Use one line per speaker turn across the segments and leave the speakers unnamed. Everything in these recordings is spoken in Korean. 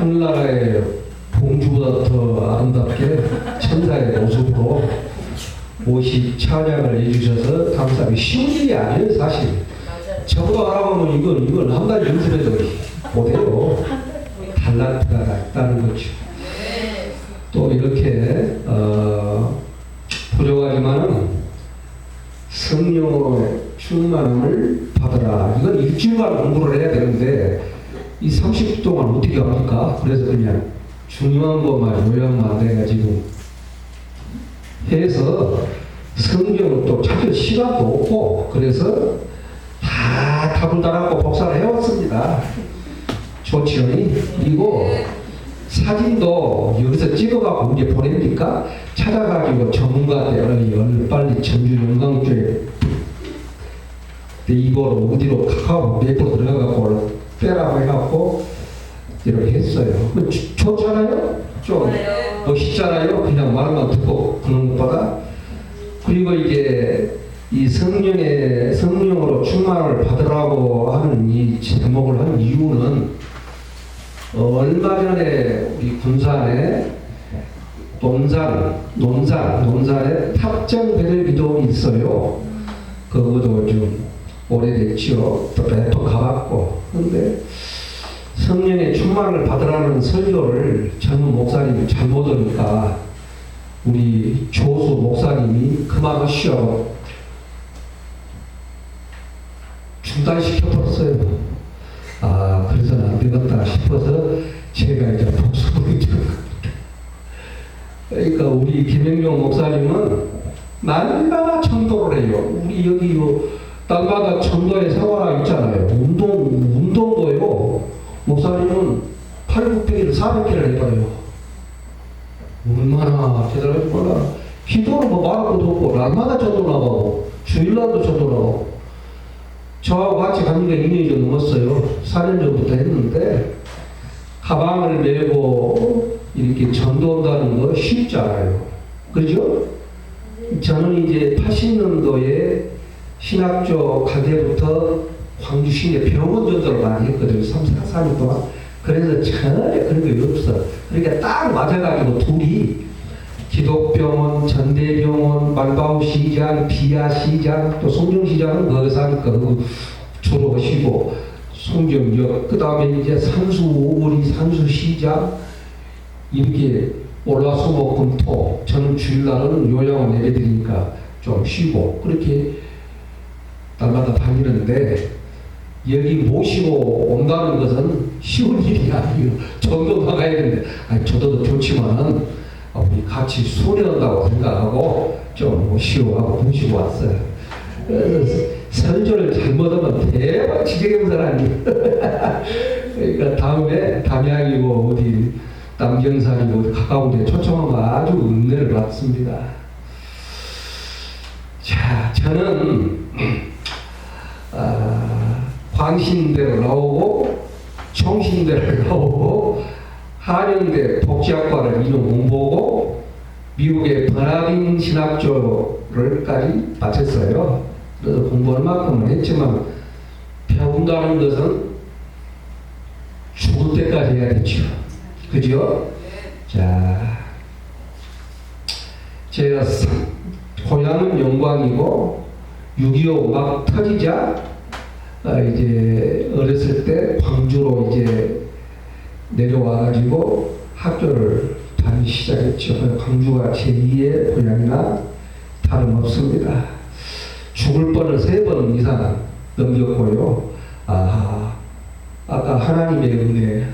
하늘나라의 공주보다 더 아름답게 천사의 모습으로 오십 찬양을 해주셔서 감사합니다. 쉬운 일이 아니에요, 사실. 저보다 알아보면 이건 한 달 연습해도 못해요. 달란트가 있다는 거죠. 또 이렇게 부족하지만은 성령의 충만함을 받으라. 이건 일주일간 공부를 해야 되는데 이 30분 동안 어떻게 합니까? 그래서 그냥 중요한 것만 요약만 해가지고 해서 성경을 또 찾을 시간도 없고 그래서 다 답을 달았고 복사를 해왔습니다. 좋지요? 그리고 사진도 여기서 찍어갖고 이제 보냅니까? 찾아가지고 전문가한테 빨리 전주 영광 쪽에 이걸 어디로 카카오 맵으로 들어가갖고 빼라고 해갖고 이렇게 했어요. 좋잖아요? 좀 멋있잖아요? 그냥 말만 듣고 그런 것보다. 그리고 이제 이 성령으로 충만을 받으라고 하는 이 제목을 한 이유는 얼마 전에 우리 군산에 논산에 탑정 배들 기도원이 있어요. 그것도 좀 오래됐지요. 또 매번 가봤고. 근데 성령의 충만을 받으라는 설교를 젊은 목사님이 잘못 들으니까 우리 조수 목사님이 그만하시오 중단시켜버렸어요. 그래서는 안 되겠다 싶어서 제가 이제 복수를 그러니까 우리 김영종 목사님은 날마다 전도를 해요. 우리 여기 날마다 전도의 생활화 있잖아요. 운동도요. 목사님은 800개를 400개를 해봐요. 얼마나 대단한지 몰라. 기도는 뭐 말할 것도 없고 날마다 전도 나가고 주일날도 전도 나가고 저하고 같이 간 지가 2년이 좀 넘었어요. 4년 전부터 했는데 가방을 메고 이렇게 전도한다는 거 쉽지 않아요. 그죠? 저는 이제 80년도에 신학교 갈 때부터 광주 시내 병원 전도를 많이 했거든요. 3-4년 동안. 그래서 전혀 그런 게 없어. 그러니까 딱 맞아가지고 둘이 기독병원, 전대병원, 말바우시장, 비아시장, 또 송정시장은 거기서 하니까 주로 오시고 송정역, 그 다음에 이제 산수오거리, 산수시장 이렇게 월화수목금토 저는 주일날은 요양원 내려드리니까 좀 쉬고 그렇게 날마다 다니는데 여기 모시고 온다는 것은 쉬운 일이 아니에요. 전도 나가야 되는데 저도 좋지만은 우리 같이 수련한다고 생각하고 좀 모시고 모시고 왔어요. 그래서 설교를 잘못하면 대박 지경ем살 아니에요. 그러니까 다음에 담양이고 어디 남경산이고 가까운 데 초청하면 아주 은혜를 받습니다. 자, 저는 광신대로 나오고 총신대로 나오고 한양대 복지학과를 2년 공부하고 미국의 버나딘 신학교를까지 마쳤어요. 그래서 공부할 만큼은 했지만 배운다는 것은 죽을 때까지 해야 되죠. 그죠? 자, 제가 고향은 영광이고 6.25 막 터지자 이제 어렸을 때 광주로 이제 내려와가지고 학교를 다니기 시작했죠. 광주가 제2의 고향이나 다름없습니다. 죽을 뻔을 3번 이상 넘겼고요. 아까 하나님의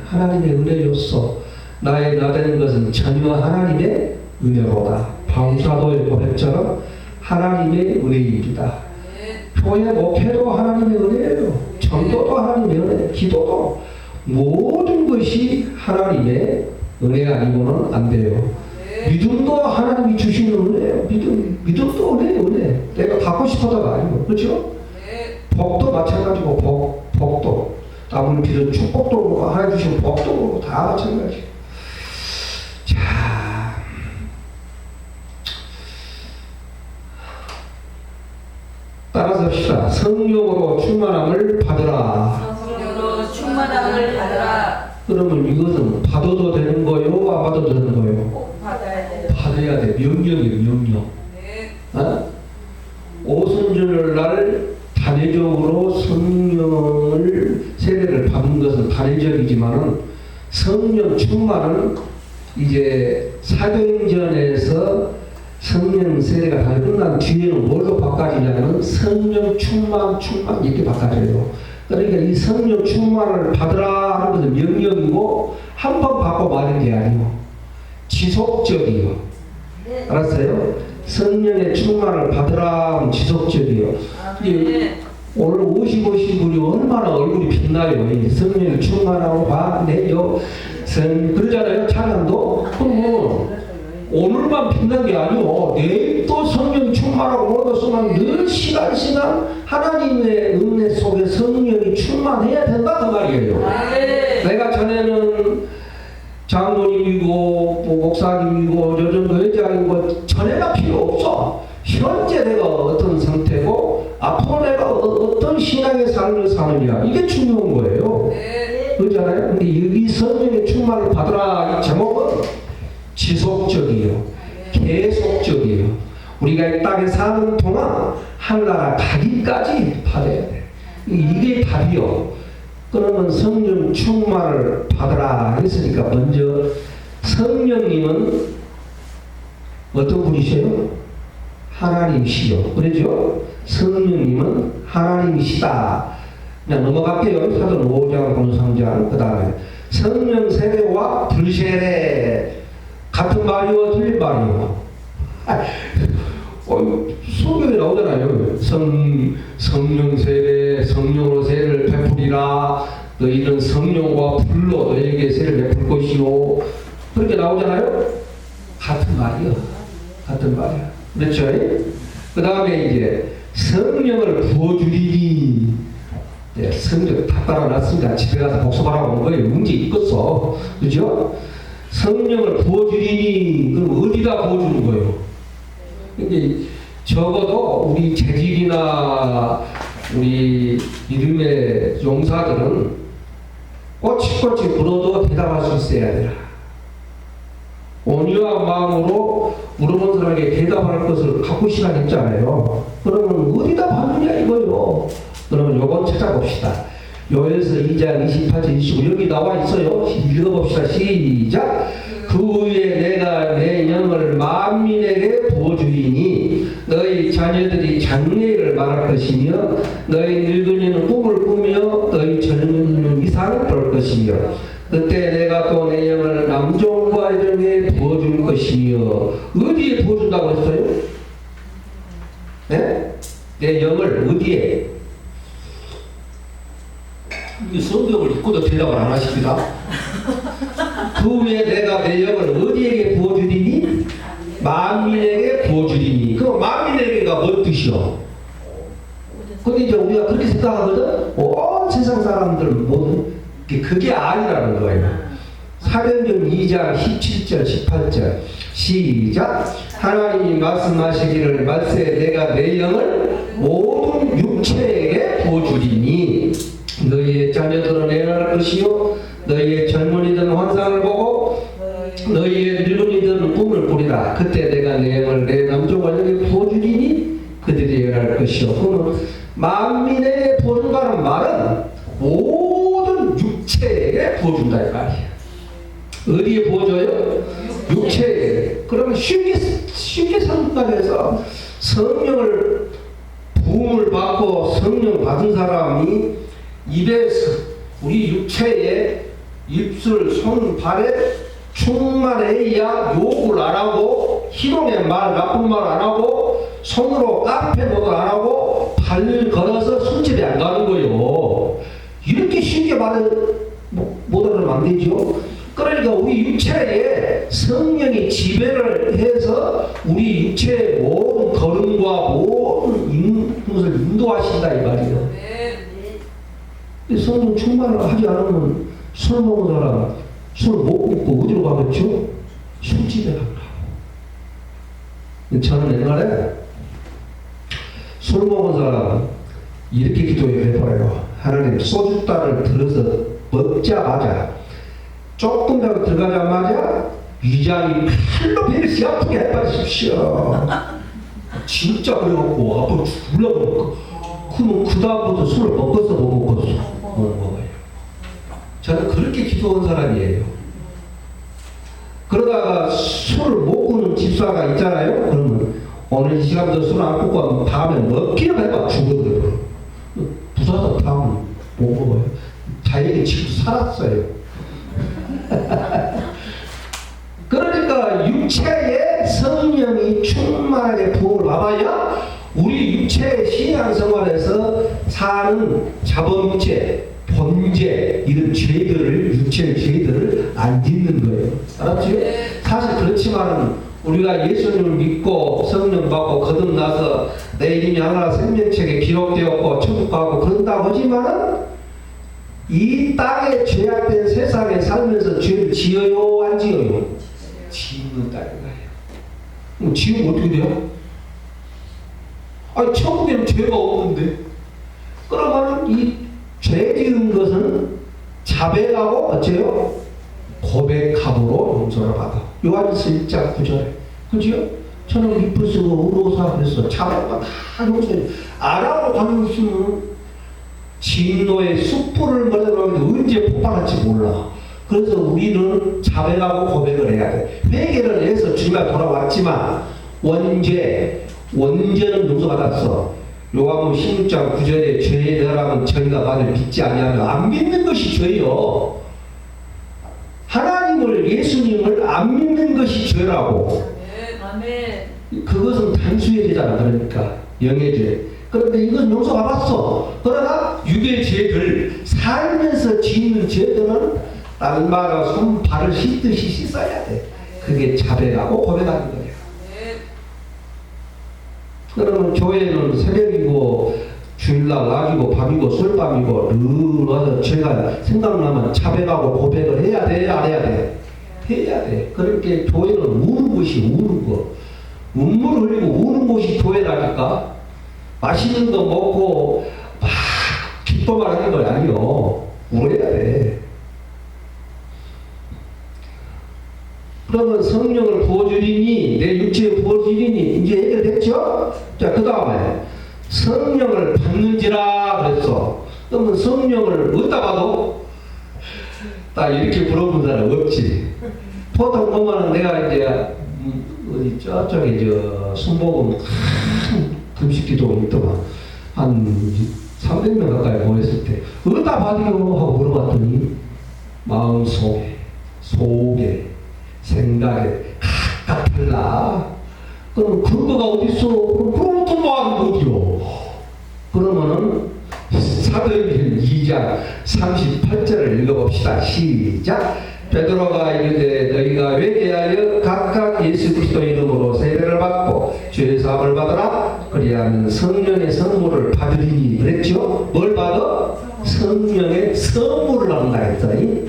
은혜였어. 나의 나되는 것은 전혀 하나님의 은혜로다. 바울사도의 고백처럼 하나님의 은혜입니다. 교회 목회도 하나님의 은혜예요. 전도도 하나님의 은혜, 기도도 모든 것이 하나님의 은혜 아니고는 안 돼요. 믿음도 하나님이 주시는 은혜예요. 믿음도 은혜. 내가 갖고 싶어서가 아니고, 그렇죠? 복도 마찬가지고 복도 남을 빌은 축복도 하나님 주신 복도 다 마찬가지. 자, 따라서 합시다. 성령으로 충만함을 받으라.
성령으로 충만함을 받으라.
그러면 이것은 받아도 되는 거요? 안 받아도 되는 거요?
꼭 받아야 돼요.
받아야 돼. 명령이에요, 명령.
네.
어? 오순절날 단회적으로 성령을 세례를 받은 것은 단회적이지만은 성령 충만은 이제 사도행전에서 성령 세례가 다 끝난 뒤에는 뭘로 바꿔지냐면 성령 충만 이렇게 바꿔져요. 그러니까 이 성령 충만을 받으라 하는 것은 명령이고 한 번 받고 마는 게 아니고 지속적이요. 알았어요? 성령의 충만을 받으라 하면 지속적이요.
네.
오늘 오신 분이 얼마나 얼굴이 빛나요. 이 성령을 충만하고 받내요. 그러잖아요. 찬양도. 그러면 오늘만 빛난 게 아니고 내일 또 성령이 충만하고 얻었으면 늘 시간 하나님의 은혜 속에 성령이 충만해야 된다 그 말이에요.
네.
내가 전에는 장로님이고 뭐 목사님이고 저 정도 회장이고 전에가 필요 없어. 현재 내가 어떤 상태고 앞으로 내가 어떤 신앙의 삶을 사느냐 이게 중요한 거예요.
네.
그렇잖아요. 근데 여기 성령의 충만을 받으라 이 제목은 지속적이에요. 계속적이에요. 우리가 이 땅에 사는 동안 하늘나라 가기까지 받아야 돼. 이게 답이요. 그러면 성령 충만을 받으라 했으니까 먼저 성령님은 어떤 분이세요? 하나님이시죠. 그러죠? 성령님은 하나님이시다. 그냥 넘어갈게요. 사도는 5장, 3장. 그 다음에 성령 세례와 불세례 같은 말이요, 틀린 말이요. 성경에 나오잖아요. 성령 세례, 성령으로 세례를 베풀이라. 너희는 성령과 불로 너에게 세례를 베풀 것이요. 그렇게 나오잖아요. 같은 말이요. 같은 말이야. 그렇죠? 그 다음에 이제 성령을 부어주리니. 네, 성경 다 따라놨습니다. 집에 가서 복습하라고 온 거예요. 문제 있겠어. 그죠? 성령을 부어주리니, 그럼 어디다 부어주는 거예요? 근데 적어도 우리 재질이나 우리 이름의 용사들은 꼬치꼬치 물어도 대답할 수 있어야 되라. 온유한 마음으로 물어본 사람에게 대답할 것을 갖고 시작했잖아요. 그러면 어디다 받느냐 이거요. 그러면 요건 찾아봅시다. 요에서 2장 28절 29 여기 나와 있어요. 읽어봅시다. 시작. 그 후에 내가 내 영을 만민에게 부어주리니 너희 자녀들이 장래를 말할 것이며 너희 늙은이는 꿈을 꾸며 너희 젊은이는 이상을 볼 것이며 그때 내가 또 내 영을 남종과 여종에 부어줄 것이며 어디에 부어준다고 했어요? 네? 내 영을 어디에? 이 성경을 읽고도 대답을 안 하십니다. 그 후에 내가 내 영을 어디에게 부어주리니? 만민에게 부어주리니. 그 만민에게가 뭔 뜻이요? 근데 이제 우리가 그렇게 생각하거든? 온 세상 사람들 모두 그게 아니라는 거예요. 사도행전 2장 17절 18절 시작. 하나님이 말씀하시기를 말세 내가 내 영을 모든 육체에게 부어주리니 너희의 자녀들은 애할 것이요 너희의 젊은이들은 환상을 보고 너희의 늙은이들은 꿈을 꾸리라. 그때 내가 내 영을 내 남종과 여기 부어주리니 그들이 애할 것이요. 그러면 만민에게 부어준다는 말은 모든 육체에게 부어준다 이 말이야. 어디에 부어줘요? 육체에. 그러면 쉽게 생각해서 성령을 부음을 받고 성령 받은 사람이 입에서 우리 육체에 입술, 손, 발에 충만해야 욕을 안 하고 희롱의 말, 나쁜 말 안 하고 손으로 깡패 먹을 안 하고 발 걸어서 술집에 안 가는 거예요. 이렇게 쉽게 못 알아면 안 되죠. 그러니까 우리 육체에 성령이 지배를 해서 우리 육체의 모든 걸음과 모든 것을 인도하신다 이 말이에요. 성령 충만을 하지 않으면 술 먹은 사람 술 못 먹고 어디로 가겠죠? 술집에 간다고. 저는 옛날에 술 먹은 사람 이렇게 기도해봐요. 하나님 소주잔을 들어서 먹자마자 조금이라도 들어가자마자 위장이 칼로 베르시 아프게 해버리십시오. 진짜 그래갖고 아빠 죽으려고 그러면 그 다음부터 술을 먹었어 못 먹었어? 못 먹어요. 저는 그렇게 기도한 사람이에요. 그러다가 술을 못 끊는 집사가 있잖아요. 그러면 오늘 이 시간부터 술 안 끊고 하면 다음에 먹기를 해봐 죽어들어요. 부사도 다음은 못 먹어요. 자기는 지금 살았어요. 그러니까 육체에 성령이 충만하게 부어를 받아야 우리 육체의 신앙생활에서 사는 자본육체, 본죄 이런 죄들을 육체의 죄들을 안 짓는 거예요. 알았죠? 사실 그렇지만 우리가 예수님을 믿고 성령 받고 거듭나서 내 이름이 하나 생명책에 기록되었고 천국 가고 그런다고 하지만은 이 땅에 죄악된 세상에 살면서 죄를 지어요 안 지어요? 지는다는 거예요. 그럼 지으면 어떻게 돼요? 아니 천국에는 죄가 없는데 그러면 이 죄 지은 것은 자백하고 어째요? 고백함으로 용서를 받아. 요한일서 1장 9절에 그죠? 저는 미쁘시고 의로사 그랬어. 자백과 다 용서해. 안 하고 가면 있으면 진노의 숯불을 멀어놓으면 언제 폭발할지 몰라. 그래서 우리는 자백하고 고백을 해야 돼. 회개를 해서 주님과 돌아왔지만 원죄는 용서받았어. 요한복음 16장 9절에 죄에 너라면 저희가 만일 믿지 아니하면 안 믿는 것이 죄요. 하나님을 예수님을 안 믿는 것이 죄라고.
아멘.
그것은 단수의 죄잖아. 그러니까 영의 죄. 그런데 이건 용서받았어. 그러나 육의 죄들 살면서 짓는 죄들은 날마다 손발을 씻듯이 씻어야 돼. 그게 자백하고 고백하는 거예요. 그러면 교회는 새벽이고 주일날 낮이고 밤이고 술밤이고 늘 와서 제가 생각나면 자백하고 고백을 해야 돼 안 해야 돼? 해야 돼. 그러니까 교회는 우는 곳이 우는 거. 눈물을 흘리고 우는 곳이 교회라니까. 맛있는 거 먹고 막 기뻐만 하는 거 아니요. 울어야 돼. 그러면 성령을 부어주리니 내 육체에 부어주리니 이제 해결됐죠? 자, 그 다음에 성령을 받는지라 그랬어. 그러면 성령을 어디다 봐도 딱 이렇게 물어본 사람 없지. 보통 보면은 내가 이제 어디 저쪽에 저 순복음 큰 금식기도 있더만 한 300명 가까이 모였을 때 어디다 받으려 하고 물어봤더니 마음속에 속에 생각에 각각 달라. 그럼 근거가 어딨어? 그럼 또 뭐 하는 거지요? 그러면은 사도행전 2장 38절을 읽어봅시다. 시작. 베드로가 이르되 너희가 회개하여 각각 예수 그리스도 이름으로 세례를 받고 죄 사함을 받으라. 그리하면 성령의 선물을 받으리니 그랬죠? 뭘 받아? 성령의 선물을 받는다 했더니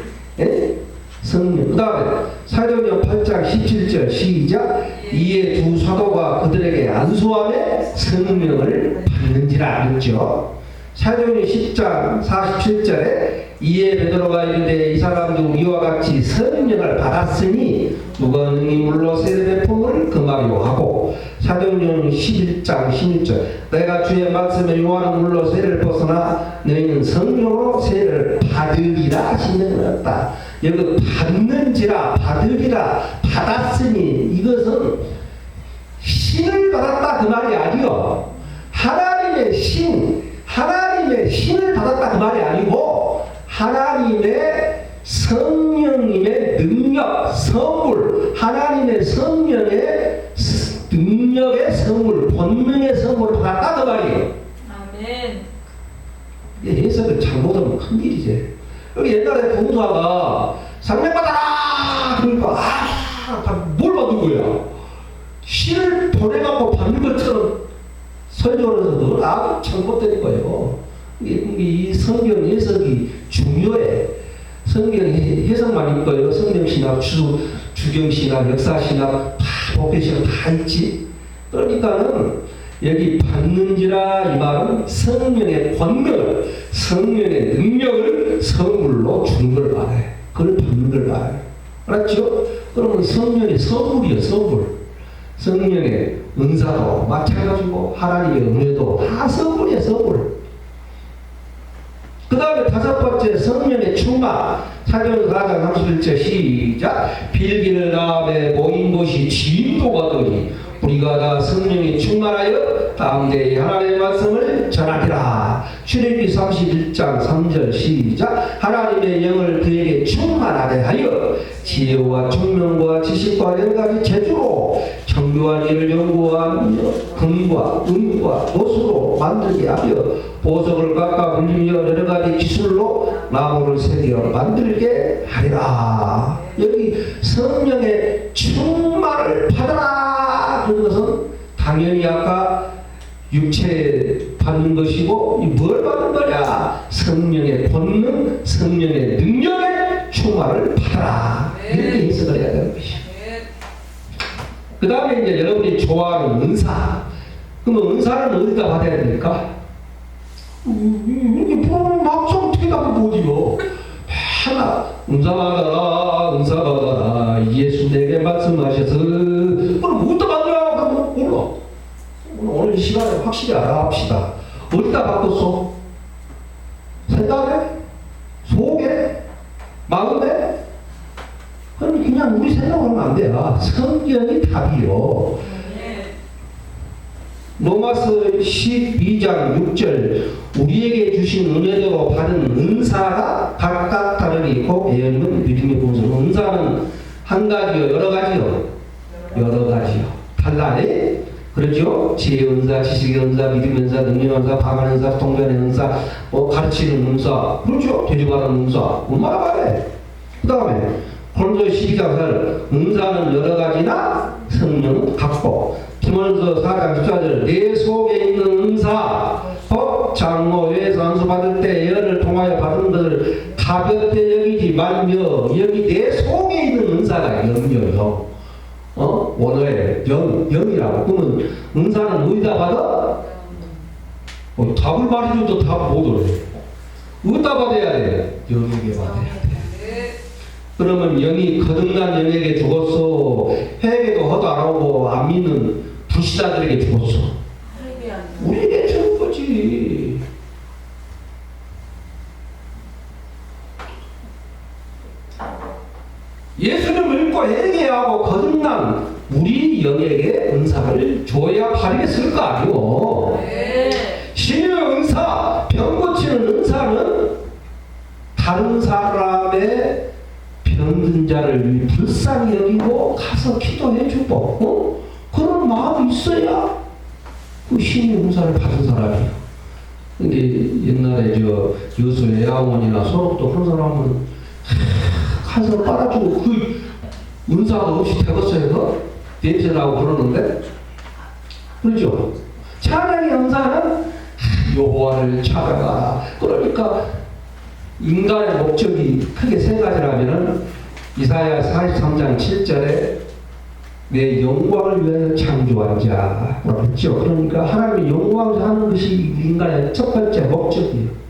성령. 그 다음에 사도행전 8장 17절 시작. 이에 두 사도가 그들에게 안수함에 성령을 받는지라 그랬죠. 사도행전 10장 47절에 이에 베드로가 이르되 이 사람도 이와 같이 성령을 받았으니 누가 능히 물로 세례 베품을 금하려 하고 사도행전 11장 16절 내가 주의 말씀에 요한은 물로 세례를 벗으나 너희는 성령으로 세례를 받으리라 신명하였다. 여기 받는지라 받으리라 받았으니 이것은 신을 받았다 그 말이 아니요. 하나님의 신을 받았다 그 말이 아니고 하나님의 성령님의 능력, 선물, 하나님의 성령의 능력의 선물, 본능의 선물을 받았다 그 말이에요.
아멘.
해석을 잘못하면 큰일이지. 여기 옛날에 공사가 상명받아라 그러니까 뭘 받은 거야? 신을 보내갖고 받는 것처럼 설교를 해서도 아주 잘못된 거예요. 이 성경 해석이 중요해. 성경 해석만 있고요. 성경신학, 주경신학, 역사신학, 다 복개신학 다 있지. 그러니까는 여기 받는지라 이 말은 성령의 권능을, 성령의 능력을 선물로 주는 걸 말해. 그걸 받는 걸 봐요. 알았죠? 그러면 성령의 선물이요, 선물. 성령의 은사도 마찬가지고 하나님의 은혜도 다 선물이에요, 선물. 그 다음에 다섯 번째 성령의 충만. 사도행전 4장 31절 시작. 빌기를 다음에 모인 곳이 진도가 되니 우리가 다 성령이 충만하여 다음대에 하나님의 말씀을 전하리라. 출애굽기 31장 3절 시작. 하나님의 영을 그에게 충만하게 하여 지혜와 총명과 지식과 여러 가지 재주로 정교한 일을 연구하며 금과 은과 못으로 만들게 하며 보석을 깎아 물리며 여러 가지 기술로 나무를 새겨 만들게 하리라. 여기 성령의 충만을 받아라. 그것은 당연히 아까 육체 받는 것이고 뭘 받는 거냐? 성령의 권능, 성령의 능력의 충만을 받아라. 이렇게 해석을 해야 되는 것이죠. 그 다음에 이제 여러분이 좋아하는 은사. 그러면 은사는 어디다 받아야 됩니까? 이렇게 부르면 막상 대답을 못이요. 하나 은사 받아라, 은사 받아라. 예수 내게 말씀하셔서 그럼 어디다 받으라? 그럼 몰라. 오늘 이 시간에 확실히 알아봅시다. 어디다 바꿨어? 생각에? 속에? 마음에? 그럼 그냥 우리 생각으로 하면 안 돼요. 성경이 답이요. 로마서 12장 6절 우리에게 주신 은혜대로 받은 은사가 각각 다르니 곧 예언은 믿음의 본성. 은사는 한 가지요, 여러 가지요? 여러 가지요. 달라요? 그렇죠? 지혜의 은사, 지식의 은사, 믿음의 은사, 능력의 은사, 방언의 은사, 통변의 은사, 가르치는 은사, 그렇죠? 대접하는 은사, 얼마나 많아요. 그 다음에 고린도 12장 4절 은사는 여러 가지나 성령은 같고 디모데전서 4장 14절 내 속에 있는 은사, 법, 장로, 외에서 안수 받을 때 예언을 통하여 받은 것을 가볍게 여기지 말며 여기 내 속에 있는 은사가 영이요. 원어에 영이라고. 그러면 은사는 어디다 받아? 답을 말해줘도 답 못 오래. 어디다 받아야 돼? 영에게 받아야 돼. 그러면 영이 거듭난 영에게 죽었어. 회개도 허도 안 하고 안 믿는 불신자들에게 죽었어. 우리에게 죽은 거지. 예수님을 믿고 회개하고 거듭난 우리 영에게 은사를 줘야 발휘했을 거 아니오. 신의 은사, 병 고치는 은사는 다른 사람의 병든 자를 불쌍히 여기고 가서 기도해주고 그런 마음이 있어야 그 신의 은사를 받은 사람이야. 근데 옛날에 여수 애아원이나 소록도 한 사람은 가서 빨아주고 그 은사도 없이 되겠어요. 냄새나고 그러는데 그렇죠? 찬양의 은사는 여호와를 찬양하라. 그러니까 인간의 목적이 크게 세 가지라면은 이사야 43장 7절에 내 영광을 위하여 창조한 자라고 했죠. 그러니까 하나님의 영광을 하는 것이 인간의 첫 번째 목적이에요.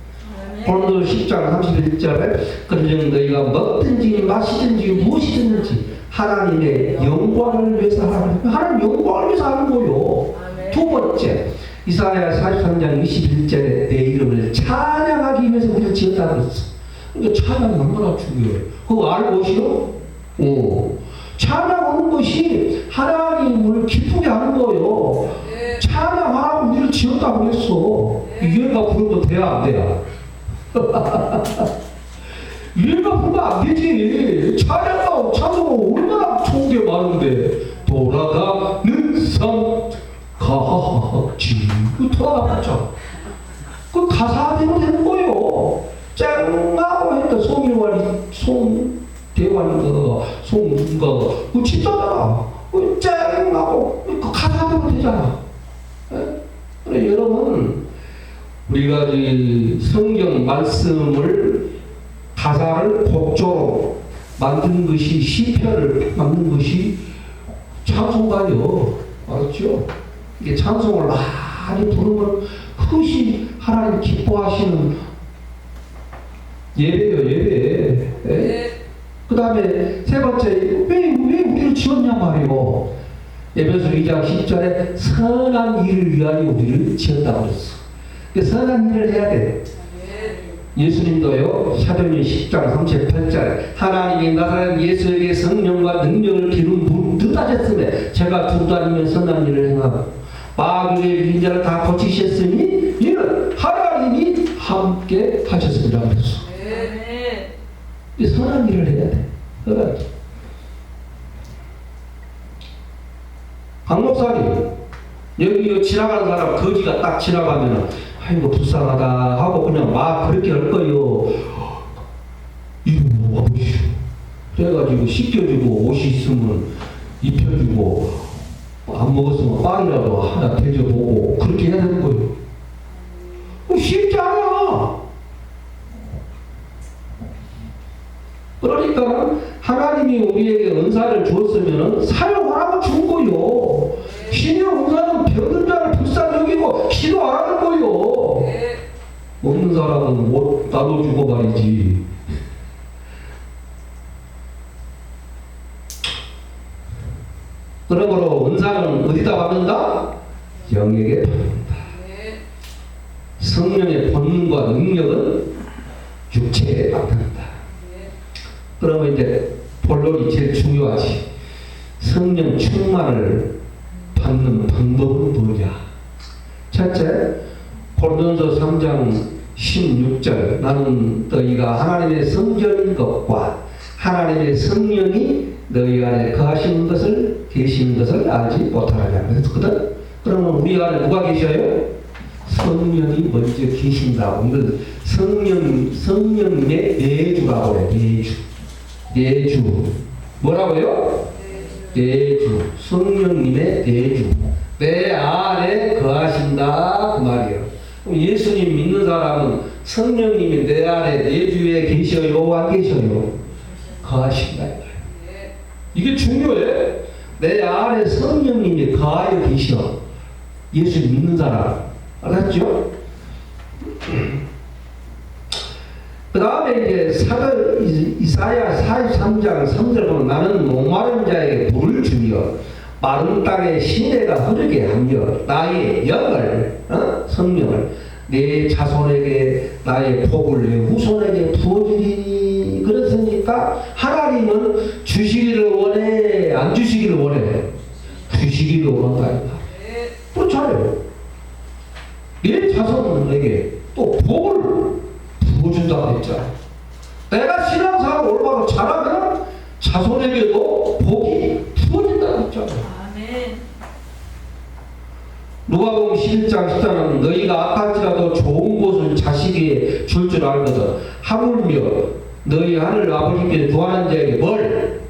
고린도 10장 31절에 그러므로 너희가 먹든지 마시든지 무엇이든지 하나님의 영광을 위해서 하는 하나님 영광을 위해서 하는 거요. 두 번째 이사야 43장 21절에 내 이름을 찬양하기 위해서 우리를 지었다고 했어. 그러니까 찬양이 얼마나 중요해요. 그거 알고 오시오? 찬양하는 것이 하나님을 기쁘게 하는 거예요. 찬양하라고 우리를 지었다고 했어. 이해가 부르면 돼야 안 돼야? 이해가 부르면 안 되지. 찬양하고 찬송하고 얼마나 좋은 게 많은데 돌아가는 성 같이 돌아가죠. 그 가사대로 되는 거예요. 쨍하고 했던 송대관인가 송인가 그 진짜잖아. 쨍하고 그 가사대로 되잖아. 그래 여러분 우리가 이 성경 말씀을 가사를 곡조로 만든 것이 시편을 만든 것이 찬송가요. 알았죠? 이게 찬송을 많이 부르면 그것이 하나님 기뻐하시는 예배요, 예배. 그 다음에 세 번째, 왜 우리를 지었냐 말이요. 에베소 2장 10절에 선한 일을 위하여 우리를 지었다고 그랬어. 선한 일을 해야 돼. 예수님도요, 사도행전 10장 38절 하나님이 나사렛 예수에게 성령과 능력을 기름 부음 뜻하셨으며 제가 두루다니며 선한 일을 행하고 마귀의 빈자를 다 고치셨으니 이는 하나님이 함께 하셨습니다. 그랬어. 이 선한 일을 해야 돼. 선한 일. 강목사님, 여기 지나가는 사람 거지가 딱 지나가면은 아이고 불쌍하다 하고 그냥 막 그렇게 할 거요. 이리 와보시오. 그래가지고 씻겨주고 옷이 있으면 입혀주고 안 먹었으면 빵이라도 하나 대줘보고 그렇게 해야 되는 거예요. 쉽지 않아. 그러니까 하나님이 우리에게 은사를 주었으면 사용하라고 준 거요. 신의 은사는 병든 자를 불쌍히 여기고 기도 안 하는 거요. 없는 사람은 못 나눠주고 말이지. 그러므로 은사는 어디다 받는다? 영에게 받는다. 성령의 본능과 능력은 육체에 받는다. 그러면 이제 본론이 제일 중요하지. 성령 충만을 받는 방법은 뭐냐? 첫째, 고린도전서 3장 16절 나는 너희가 하나님의 성전인 것과 하나님의 성령이 너희 안에 거하시는 것을 계시는 것을 알지 못하느냐 그랬거든. 그러면 우리 안에 누가 계셔요? 성령이 먼저 계신다고. 이건 성령님의 내주라고 해. 내주. 뭐라고요? 내주. 성령님의 내주. 내 안에 거하신다 그 말이에요. 그럼 예수님 믿는 사람은 성령님이 내 안에 내주에 계셔요? 안 계셔요? 거하신다. 이게 중요해. 내 안에 성령님이 거하여 계셔. 예수 믿는 사람. 알았죠? 그 다음에 이제 이사야 43장 3절 보면 나는 목마른 자에게 물을 주며 마른 땅에 시내가 흐르게 하며 나의 영을 성령을 내 자손에게 나의 복을 내 후손에게 부어주리니. 그랬으니까 하나님은 주시기를 원해 안 주시기를 원해? 주시기를 원한다. 그렇잖아요. 내 자손에게 또 복을 부어준다고 했잖아. 내가 신앙생활을 올바로 잘하면 자손에게도 복이 부어진다고 했잖아.
아멘.
누가복음 11장 14절은 너희가 악할지라도 좋은 것을 자식에게 줄 줄 알거든 하물며 너희 하늘 아버지께 구하는 자에게 뭘?